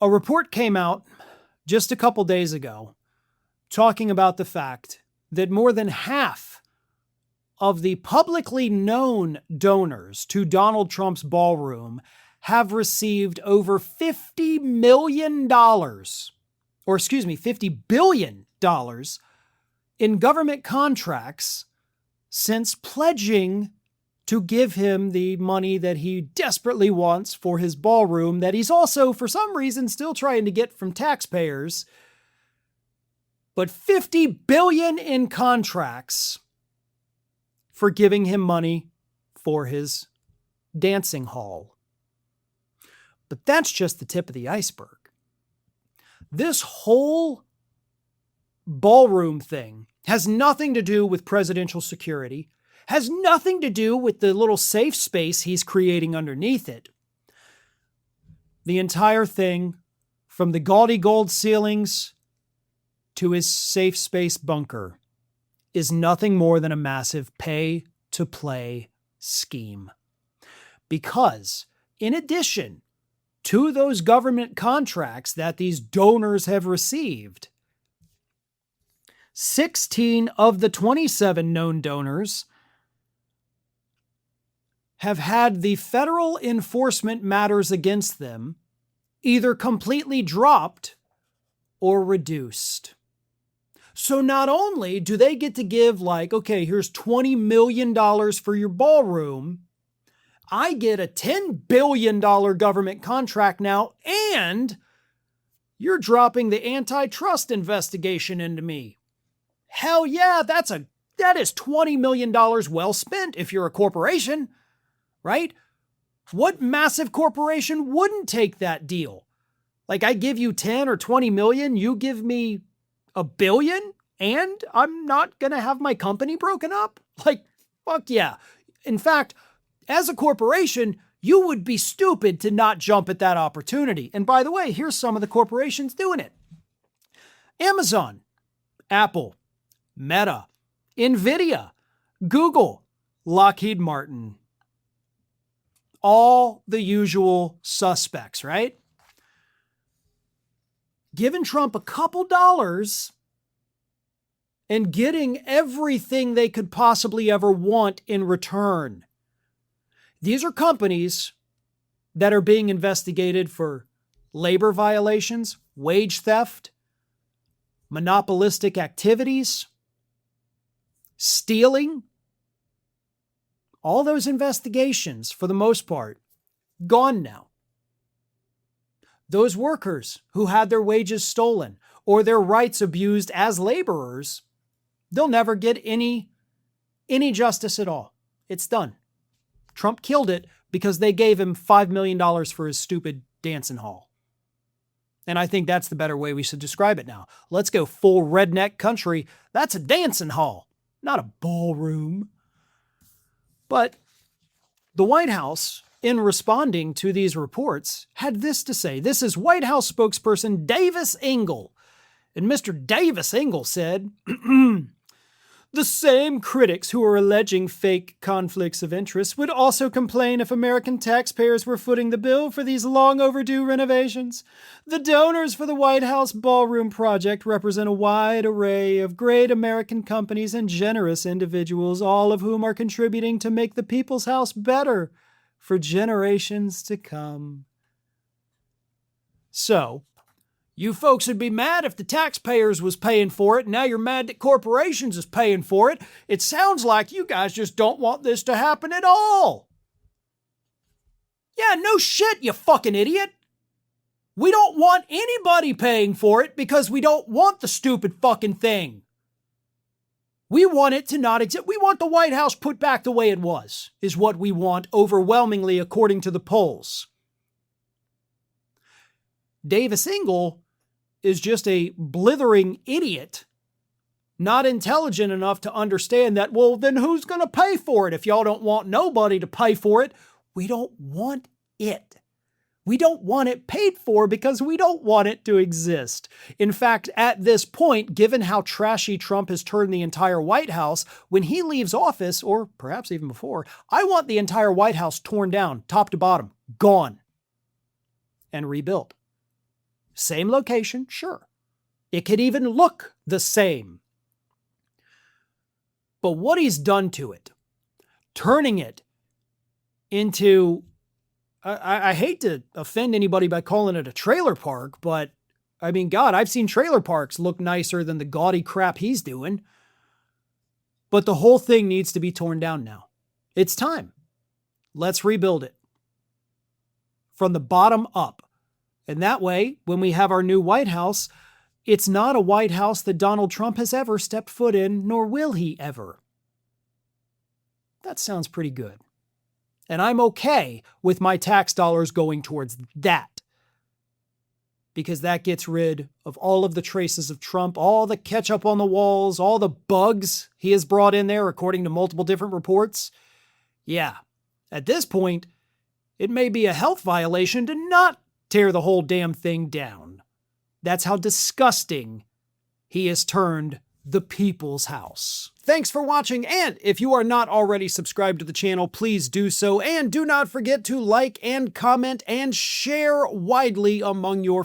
A report came out just a couple days ago talking about the fact that more than half of the publicly known donors to Donald Trump's Ballroom have received over $50 million, $50 billion in government contracts since pledging to give him the money that he desperately wants for his ballroom that he's also, for some reason, still trying to get from taxpayers. But $50 billion in contracts for giving him money for his dancing hall. But that's just the tip of the iceberg. This whole ballroom thing has nothing to do with presidential security, has nothing to do with the little safe space he's creating underneath it. The entire thing, from the gaudy gold ceilings to his safe space bunker, is nothing more than a massive pay-to-play scheme. Because, in addition to those government contracts that these donors have received, 16 of the 27 known donors have had the federal enforcement matters against them either completely dropped or reduced. So not only do they get to give okay, here's $20 million for your ballroom, I get a $10 billion government contract now, and you're dropping the antitrust investigation into me. Hell yeah, that is $20 million well spent if you're a corporation, right? What massive corporation wouldn't take that deal? I give you 10 or 20 million, you give me $1 billion, and I'm not going to have my company broken up? Fuck yeah. In fact, as a corporation, you would be stupid to not jump at that opportunity. And by the way, here's some of the corporations doing it. Amazon, Apple, Meta, Nvidia, Google, Lockheed Martin. All the usual suspects, right? Giving Trump a couple dollars and getting everything they could possibly ever want in return. These are companies that are being investigated for labor violations, wage theft, monopolistic activities, stealing. All those investigations, for the most part, gone now. Those workers who had their wages stolen or their rights abused as laborers, they'll never get any justice at all. It's done. Trump killed it because they gave him $5 million for his stupid dancing hall. And I think that's the better way we should describe it now. Let's go full redneck country. That's a dancing hall, not a ballroom. But the White House, in responding to these reports, had this to say. This is White House spokesperson Davis Engel. And Mr. Davis Engel said, the same critics who are alleging fake conflicts of interest would also complain if American taxpayers were footing the bill for these long overdue renovations. The donors for the White House Ballroom project represent a wide array of great American companies and generous individuals, all of whom are contributing to make the People's House better for generations to come. So, you folks would be mad if the taxpayers was paying for it, and now you're mad that corporations is paying for it. It sounds like you guys just don't want this to happen at all. Yeah, no shit, you fucking idiot. We don't want anybody paying for it because we don't want the stupid fucking thing. We want it to not exist. We want the White House put back the way it was, is what we want overwhelmingly according to the polls. Davis Engel is just a blithering idiot, not intelligent enough to understand that, well, then who's going to pay for it if y'all don't want nobody to pay for it? We don't want it. We don't want it paid for because we don't want it to exist. In fact, at this point, given how trashy Trump has turned the entire White House, when he leaves office, or perhaps even before, I want the entire White House torn down, top to bottom, gone, and rebuilt. Same location, sure. It could even look the same. But what he's done to it, turning it into, I hate to offend anybody by calling it a trailer park, but I mean, God, I've seen trailer parks look nicer than the gaudy crap he's doing. But the whole thing needs to be torn down now. It's time. Let's rebuild it from the bottom up. And that way, when we have our new White House, it's not a White House that Donald Trump has ever stepped foot in, nor will he ever. That sounds pretty good. And I'm okay with my tax dollars going towards that. Because that gets rid of all of the traces of Trump, all the ketchup on the walls, all the bugs he has brought in there, according to multiple different reports. Yeah, at this point, it may be a health violation to not tear the whole damn thing down. That's how disgusting he has turned the people's house. Thanks for watching, and if you are not already subscribed to the channel, please do so, and do not forget to like and comment and share widely among your